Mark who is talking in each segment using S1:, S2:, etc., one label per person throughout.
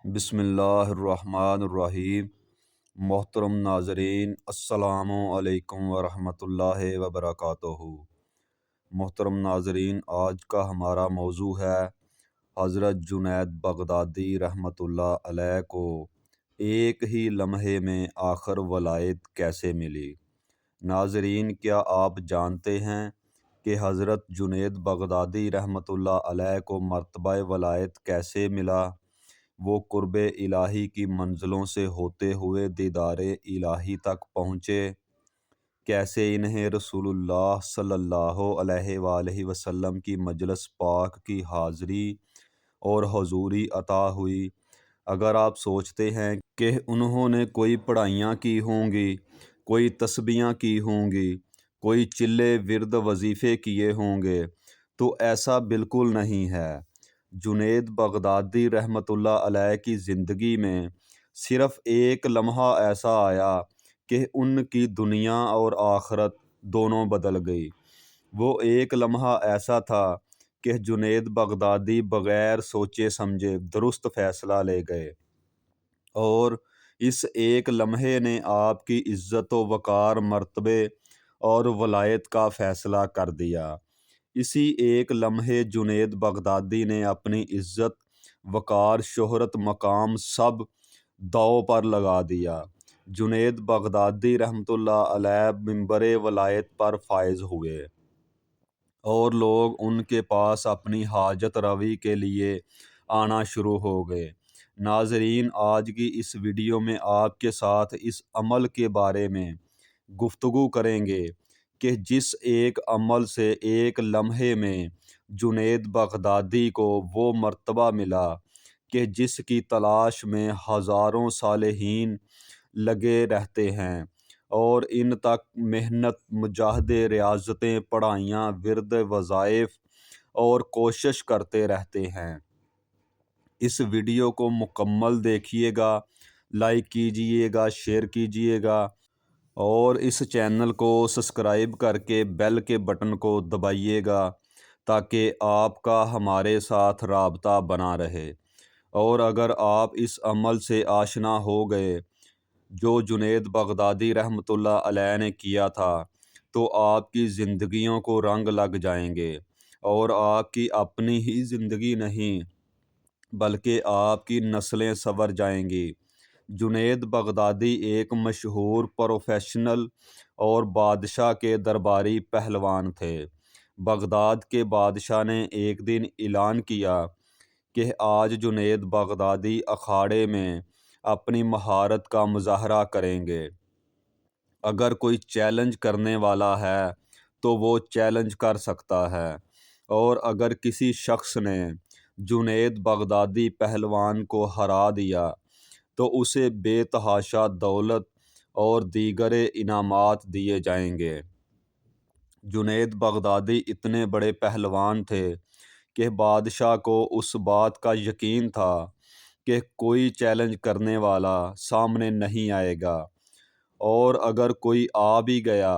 S1: بسم اللہ الرحمن الرحیم۔ محترم ناظرین، السلام علیکم ورحمۃ اللہ وبرکاتہ۔ محترم ناظرین، آج کا ہمارا موضوع ہے حضرت جنید بغدادی رحمۃ اللہ علیہ کو ایک ہی لمحے میں آخر ولایت کیسے ملی۔ ناظرین، کیا آپ جانتے ہیں کہ حضرت جنید بغدادی رحمۃ اللہ علیہ کو مرتبہ ولایت کیسے ملا؟ وہ قرب الہی کی منزلوں سے ہوتے ہوئے دیدار الہی تک پہنچے۔ کیسے انہیں رسول اللہ صلی اللہ علیہ وآلہ وسلم کی مجلس پاک کی حاضری اور حضوری عطا ہوئی۔ اگر آپ سوچتے ہیں کہ انہوں نے کوئی پڑھائیاں کی ہوں گی، کوئی تسبیحاں کی ہوں گی، کوئی چلے ورد وظیفے کیے ہوں گے، تو ایسا بالکل نہیں ہے۔ جنید بغدادی رحمۃ اللہ علیہ کی زندگی میں صرف ایک لمحہ ایسا آیا کہ ان کی دنیا اور آخرت دونوں بدل گئی۔ وہ ایک لمحہ ایسا تھا کہ جنید بغدادی بغیر سوچے سمجھے درست فیصلہ لے گئے، اور اس ایک لمحے نے آپ کی عزت و وقار، مرتبے اور ولایت کا فیصلہ کر دیا۔ اسی ایک لمحے جنید بغدادی نے اپنی عزت، وقار، شہرت، مقام سب داؤ پر لگا دیا۔ جنید بغدادی رحمۃ اللہ علیہ منبر ولایت پر فائز ہوئے اور لوگ ان کے پاس اپنی حاجت روی کے لیے آنا شروع ہو گئے۔ ناظرین، آج کی اس ویڈیو میں آپ کے ساتھ اس عمل کے بارے میں گفتگو کریں گے کہ جس ایک عمل سے ایک لمحے میں جنید بغدادی کو وہ مرتبہ ملا کہ جس کی تلاش میں ہزاروں صالحین لگے رہتے ہیں اور ان تک محنت، مجاہدے، ریاضتیں، پڑھائیاں، ورد، وظائف اور کوشش کرتے رہتے ہیں۔ اس ویڈیو کو مکمل دیکھیے گا، لائک کیجئے گا، شیئر کیجئے گا اور اس چینل کو سبسکرائب کر کے بیل کے بٹن کو دبائیے گا تاکہ آپ کا ہمارے ساتھ رابطہ بنا رہے۔ اور اگر آپ اس عمل سے آشنا ہو گئے جو جنید بغدادی رحمۃ اللہ علیہ نے کیا تھا، تو آپ کی زندگیوں کو رنگ لگ جائیں گے، اور آپ کی اپنی ہی زندگی نہیں بلکہ آپ کی نسلیں سنور جائیں گی۔ جنید بغدادی ایک مشہور پروفیشنل اور بادشاہ کے درباری پہلوان تھے۔ بغداد کے بادشاہ نے ایک دن اعلان کیا کہ آج جنید بغدادی اکھاڑے میں اپنی مہارت کا مظاہرہ کریں گے۔ اگر کوئی چیلنج کرنے والا ہے تو وہ چیلنج کر سکتا ہے، اور اگر کسی شخص نے جنید بغدادی پہلوان کو ہرا دیا تو اسے بے تحاشا دولت اور دیگر انعامات دیے جائیں گے۔ جنید بغدادی اتنے بڑے پہلوان تھے کہ بادشاہ کو اس بات کا یقین تھا کہ کوئی چیلنج کرنے والا سامنے نہیں آئے گا، اور اگر کوئی آ بھی گیا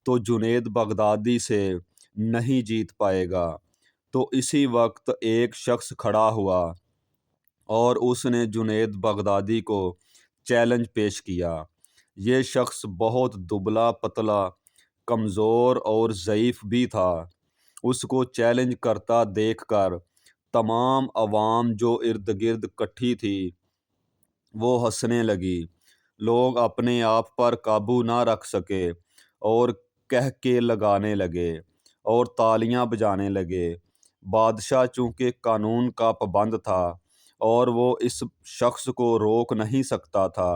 S1: تو جنید بغدادی سے نہیں جیت پائے گا۔ تو اسی وقت ایک شخص کھڑا ہوا اور اس نے جنید بغدادی کو چیلنج پیش کیا۔ یہ شخص بہت دبلا پتلا، کمزور اور ضعیف بھی تھا۔ اس کو چیلنج کرتا دیکھ کر تمام عوام جو ارد گرد اکٹھی تھی وہ ہنسنے لگی۔ لوگ اپنے آپ پر قابو نہ رکھ سکے اور قہقہے لگانے لگے اور تالیاں بجانے لگے۔ بادشاہ چونکہ قانون کا پابند تھا اور وہ اس شخص کو روک نہیں سکتا تھا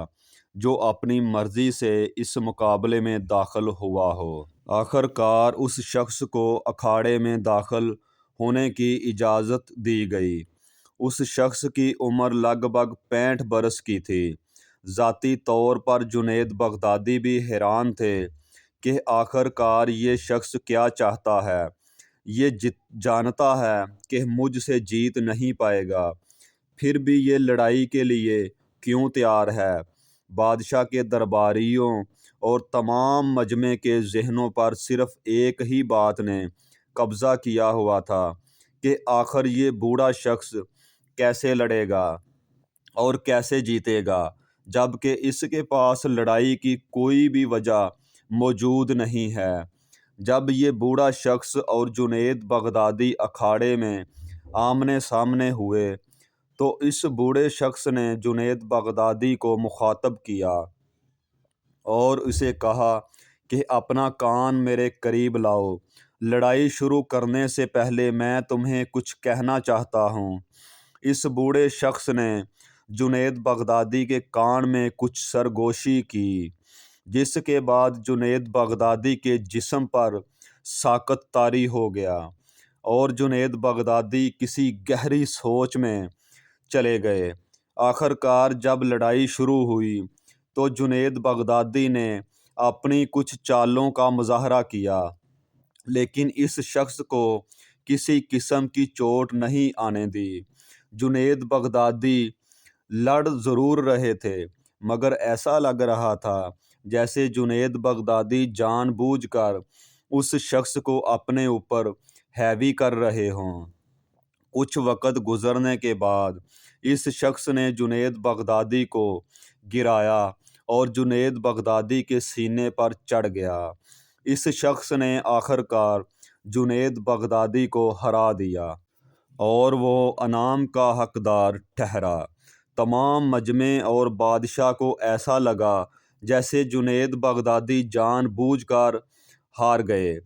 S1: جو اپنی مرضی سے اس مقابلے میں داخل ہوا ہو۔ آخر کار اس شخص کو اکھاڑے میں داخل ہونے کی اجازت دی گئی۔ اس شخص کی عمر لگ بھگ 65 برس کی تھی۔ ذاتی طور پر جنید بغدادی بھی حیران تھے کہ آخر کار یہ شخص کیا چاہتا ہے۔ یہ جانتا ہے کہ مجھ سے جیت نہیں پائے گا، پھر بھی یہ لڑائی کے لیے کیوں تیار ہے؟ بادشاہ کے درباریوں اور تمام مجمع کے ذہنوں پر صرف ایک ہی بات نے قبضہ کیا ہوا تھا کہ آخر یہ بوڑھا شخص کیسے لڑے گا۔ اور کیسے جیتے گا جبکہ اس کے پاس لڑائی کی کوئی بھی وجہ موجود نہیں ہے۔ جب یہ بوڑھا شخص اور جنید بغدادی اکھاڑے میں آمنے سامنے ہوئے تو اس بوڑھے شخص نے جنید بغدادی کو مخاطب کیا اور اسے کہا کہ اپنا کان میرے قریب لاؤ، لڑائی شروع کرنے سے پہلے میں تمہیں کچھ کہنا چاہتا ہوں۔ اس بوڑھے شخص نے جنید بغدادی کے کان میں کچھ سرگوشی کی، جس کے بعد جنید بغدادی کے جسم پر ساکت طاری ہو گیا اور جنید بغدادی کسی گہری سوچ میں چلے گئے۔ آخر کار جب لڑائی شروع ہوئی تو جنید بغدادی نے اپنی کچھ چالوں کا مظاہرہ کیا، لیکن اس شخص کو کسی قسم کی چوٹ نہیں آنے دی۔ جنید بغدادی لڑ ضرور رہے تھے مگر ایسا لگ رہا تھا جیسے جنید بغدادی جان بوجھ کر اس شخص کو اپنے اوپر حاوی کر رہے ہوں۔ کچھ وقت گزرنے کے بعد اس شخص نے جنید بغدادی کو گرایا اور جنید بغدادی کے سینے پر چڑھ گیا۔ اس شخص نے آخر کار جنید بغدادی کو ہرا دیا اور وہ انعام کا حقدار ٹھہرا۔ تمام مجمع اور بادشاہ کو ایسا لگا جیسے جنید بغدادی جان بوجھ کر ہار گئے۔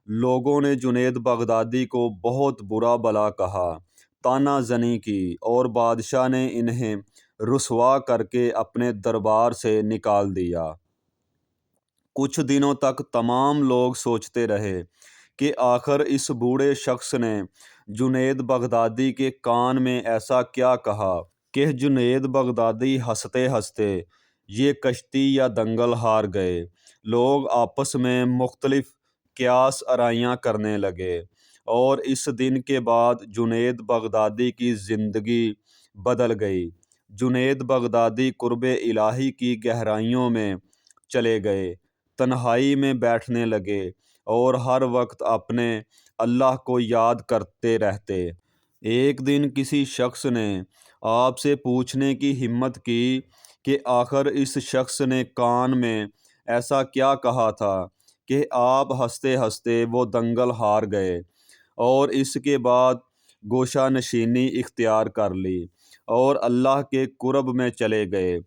S1: لوگوں نے جنید بغدادی کو بہت برا بھلا کہا، طعنہ زنی کی اور بادشاہ نے انہیں رسوا کر کے اپنے دربار سے نکال دیا۔ کچھ دنوں تک تمام لوگ سوچتے رہے کہ آخر اس بوڑھے شخص نے جنید بغدادی کے کان میں ایسا کیا کہا کہ جنید بغدادی ہنستے ہنستے یہ کشتی یا دنگل ہار گئے۔ لوگ آپس میں مختلف قیاس آرائیاں کرنے لگے اور اس دن کے بعد جنید بغدادی کی زندگی بدل گئی۔ جنید بغدادی قرب الہی کی گہرائیوں میں چلے گئے، تنہائی میں بیٹھنے لگے اور ہر وقت اپنے اللہ کو یاد کرتے رہتے۔ ایک دن کسی شخص نے آپ سے پوچھنے کی ہمت کی کہ آخر اس شخص نے کان میں ایسا کیا کہا تھا کہ آپ ہنستے ہنستے وہ دنگل ہار گئے اور اس کے بعد گوشہ نشینی اختیار کر لی اور اللہ کے قرب میں چلے گئے۔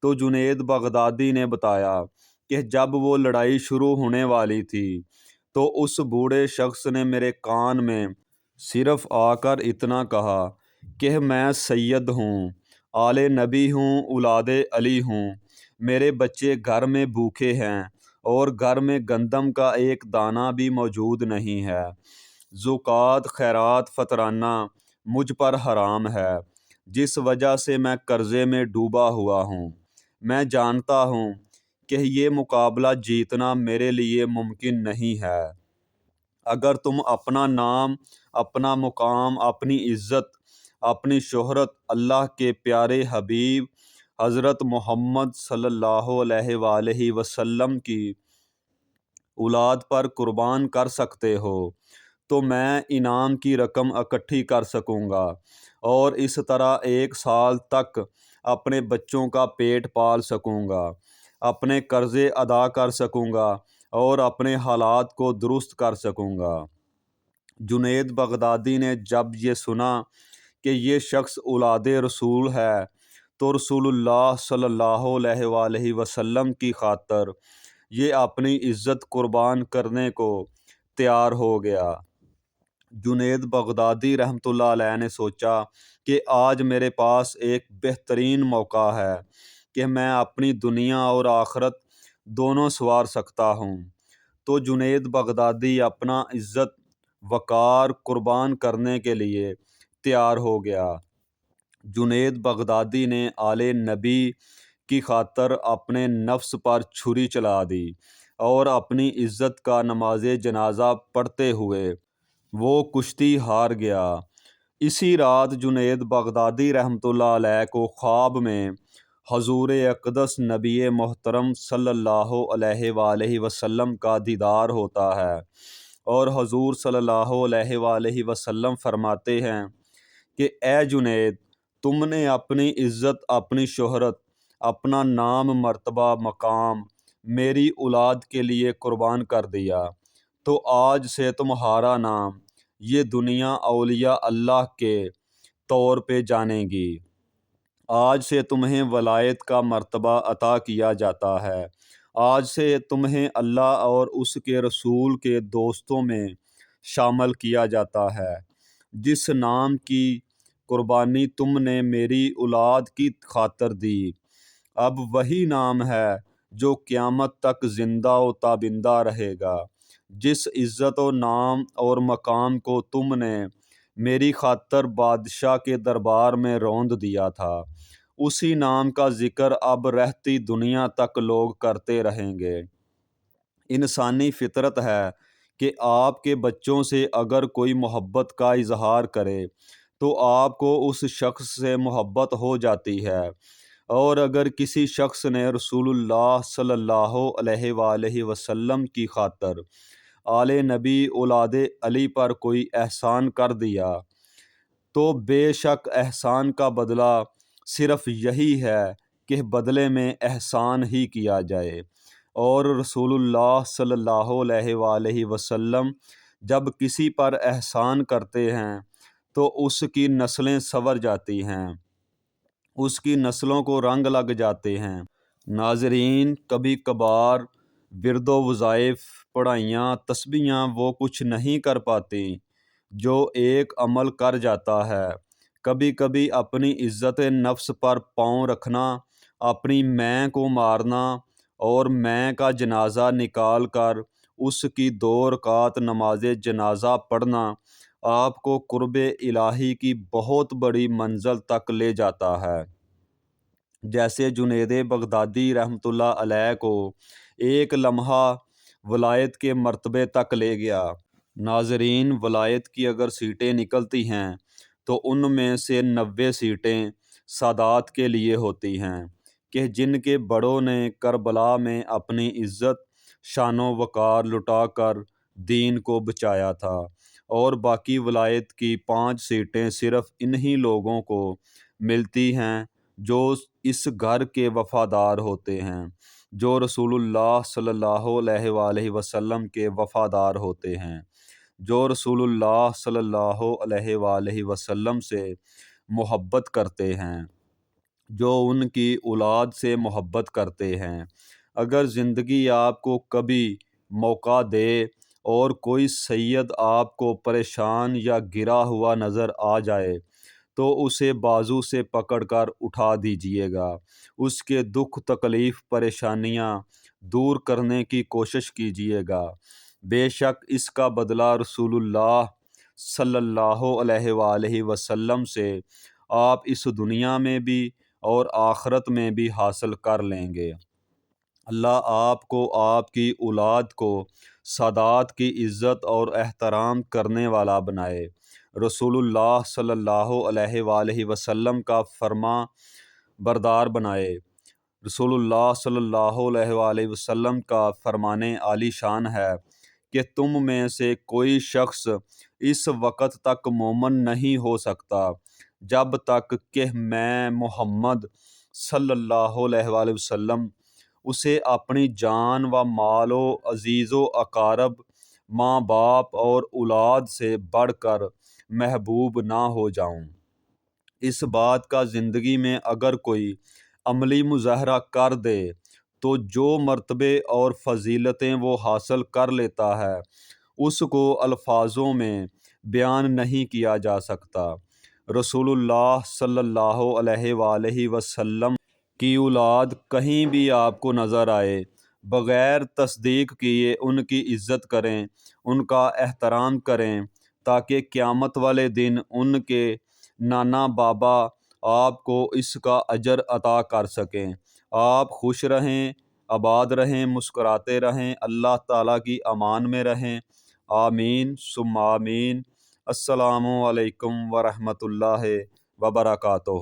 S1: تو جنید بغدادی نے بتایا کہ جب وہ لڑائی شروع ہونے والی تھی تو اس بوڑھے شخص نے میرے کان میں صرف آ کر اتنا کہا کہ میں سید ہوں، آل نبی ہوں، اولاد علی ہوں، میرے بچے گھر میں بھوکے ہیں اور گھر میں گندم کا ایک دانہ بھی موجود نہیں ہے۔ زکوٰۃ، خیرات، فطرانہ مجھ پر حرام ہے، جس وجہ سے میں قرضے میں ڈوبا ہوا ہوں۔ میں جانتا ہوں کہ یہ مقابلہ جیتنا میرے لیے ممکن نہیں ہے۔ اگر تم اپنا نام، اپنا مقام، اپنی عزت، اپنی شہرت اللہ کے پیارے حبیب حضرت محمد صلی اللہ علیہ وآلہ وسلم کی اولاد پر قربان کر سکتے ہو تو میں انعام کی رقم اکٹھی کر سکوں گا اور اس طرح 1 سال تک اپنے بچوں کا پیٹ پال سکوں گا، اپنے قرضے ادا کر سکوں گا اور اپنے حالات کو درست کر سکوں گا۔ جنید بغدادی نے جب یہ سنا کہ یہ شخص اولاد رسول ہے تو رسول اللہ صلی اللہ علیہ وآلہ وسلم کی خاطر یہ اپنی عزت قربان کرنے کو تیار ہو گیا۔ جنید بغدادی رحمۃ اللہ علیہ نے سوچا کہ آج میرے پاس ایک بہترین موقع ہے کہ میں اپنی دنیا اور آخرت دونوں سنوار سکتا ہوں۔ تو جنید بغدادی اپنا عزت وقار قربان کرنے کے لیے تیار ہو گیا۔ جنید بغدادی نے آل نبی کی خاطر اپنے نفس پر چھری چلا دی اور اپنی عزت کا نماز جنازہ پڑھتے ہوئے وہ کشتی ہار گیا۔ اسی رات جنید بغدادی رحمۃ اللہ علیہ کو خواب میں حضور اقدس نبی محترم صلی اللہ علیہ وآلہ وسلم کا دیدار ہوتا ہے اور حضور صلی اللہ علیہ وآلہ وسلم فرماتے ہیں کہ اے جنید، تم نے اپنی عزت، اپنی شہرت، اپنا نام، مرتبہ، مقام میری اولاد کے لیے قربان کر دیا، تو آج سے تمہارا نام یہ دنیا اولیاء اللہ کے طور پہ جانے گی۔ آج سے تمہیں ولایت کا مرتبہ عطا کیا جاتا ہے۔ آج سے تمہیں اللہ اور اس کے رسول کے دوستوں میں شامل کیا جاتا ہے۔ جس نام کی قربانی تم نے میری اولاد کی خاطر دی، اب وہی نام ہے جو قیامت تک زندہ و تابندہ رہے گا۔ جس عزت و نام اور مقام کو تم نے میری خاطر بادشاہ کے دربار میں روند دیا تھا، اسی نام کا ذکر اب رہتی دنیا تک لوگ کرتے رہیں گے۔ انسانی فطرت ہے کہ آپ کے بچوں سے اگر کوئی محبت کا اظہار کرے تو آپ کو اس شخص سے محبت ہو جاتی ہے، اور اگر کسی شخص نے رسول اللہ صلی اللہ علیہ وآلہ وسلم کی خاطر آل نبی اولاد علی پر کوئی احسان کر دیا تو بے شک احسان کا بدلہ صرف یہی ہے کہ بدلے میں احسان ہی کیا جائے۔ اور رسول اللہ صلی اللہ علیہ وآلہ وسلم جب کسی پر احسان کرتے ہیں تو اس کی نسلیں سنور جاتی ہیں، اس کی نسلوں کو رنگ لگ جاتے ہیں۔ ناظرین، کبھی کبھار ورد و وظائف، پڑھائیاں، تسبیحاں وہ کچھ نہیں کر پاتی جو ایک عمل کر جاتا ہے۔ کبھی کبھی اپنی عزت نفس پر پاؤں رکھنا، اپنی میں کو مارنا اور میں کا جنازہ نکال کر اس کی 2 رکعت نماز جنازہ پڑھنا آپ کو قرب الہی کی بہت بڑی منزل تک لے جاتا ہے۔ جیسے جنید بغدادی رحمۃ اللہ علیہ کو ایک لمحہ ولایت کے مرتبے تک لے گیا۔ ناظرین، ولایت کی اگر سیٹیں نکلتی ہیں تو ان میں سے 90 سیٹیں سادات کے لیے ہوتی ہیں کہ جن کے بڑوں نے کربلا میں اپنی عزت، شان و وقار لٹا کر دین کو بچایا تھا، اور باقی ولایت کی 5 سیٹیں صرف انہی لوگوں کو ملتی ہیں جو اس گھر کے وفادار ہوتے ہیں، جو رسول اللہ صلی اللہ علیہ وآلہ وسلم کے وفادار ہوتے ہیں، جو رسول اللہ صلی اللہ علیہ وآلہ وسلم سے محبت کرتے ہیں، جو ان کی اولاد سے محبت کرتے ہیں۔ اگر زندگی آپ کو کبھی موقع دے اور کوئی سید آپ کو پریشان یا گرا ہوا نظر آ جائے تو اسے بازو سے پکڑ کر اٹھا دیجیے گا، اس کے دکھ، تکلیف، پریشانیاں دور کرنے کی کوشش کیجیے گا۔ بے شک اس کا بدلہ رسول اللہ صلی اللہ علیہ وآلہ وسلم سے آپ اس دنیا میں بھی اور آخرت میں بھی حاصل کر لیں گے۔ اللہ آپ کو، آپ کی اولاد کو سادات کی عزت اور احترام کرنے والا بنائے، رسول اللہ صلی اللہ علیہ وآلہ وسلم کا فرما بردار بنائے۔ رسول اللہ صلی اللہ علیہ وآلہ وسلم کا فرمان عالی شان ہے کہ تم میں سے کوئی شخص اس وقت تک مومن نہیں ہو سکتا جب تک کہ میں محمد صلی اللہ علیہ وآلہ وسلم اسے اپنی جان و مال و عزیز و اقارب، ماں باپ اور اولاد سے بڑھ کر محبوب نہ ہو جاؤں۔ اس بات کا زندگی میں اگر کوئی عملی مظاہرہ کر دے تو جو مرتبے اور فضیلتیں وہ حاصل کر لیتا ہے اس کو الفاظوں میں بیان نہیں کیا جا سکتا۔ رسول اللہ صلی اللہ علیہ وآلہ وسلم کی اولاد کہیں بھی آپ کو نظر آئے، بغیر تصدیق کیے ان کی عزت کریں، ان کا احترام کریں، تاکہ قیامت والے دن ان کے نانا بابا آپ کو اس کا اجر عطا کر سکیں۔ آپ خوش رہیں، آباد رہیں، مسکراتے رہیں، اللہ تعالیٰ کی امان میں رہیں۔ آمین ثم آمین۔ السلام علیکم ورحمۃ اللہ وبرکاتہ۔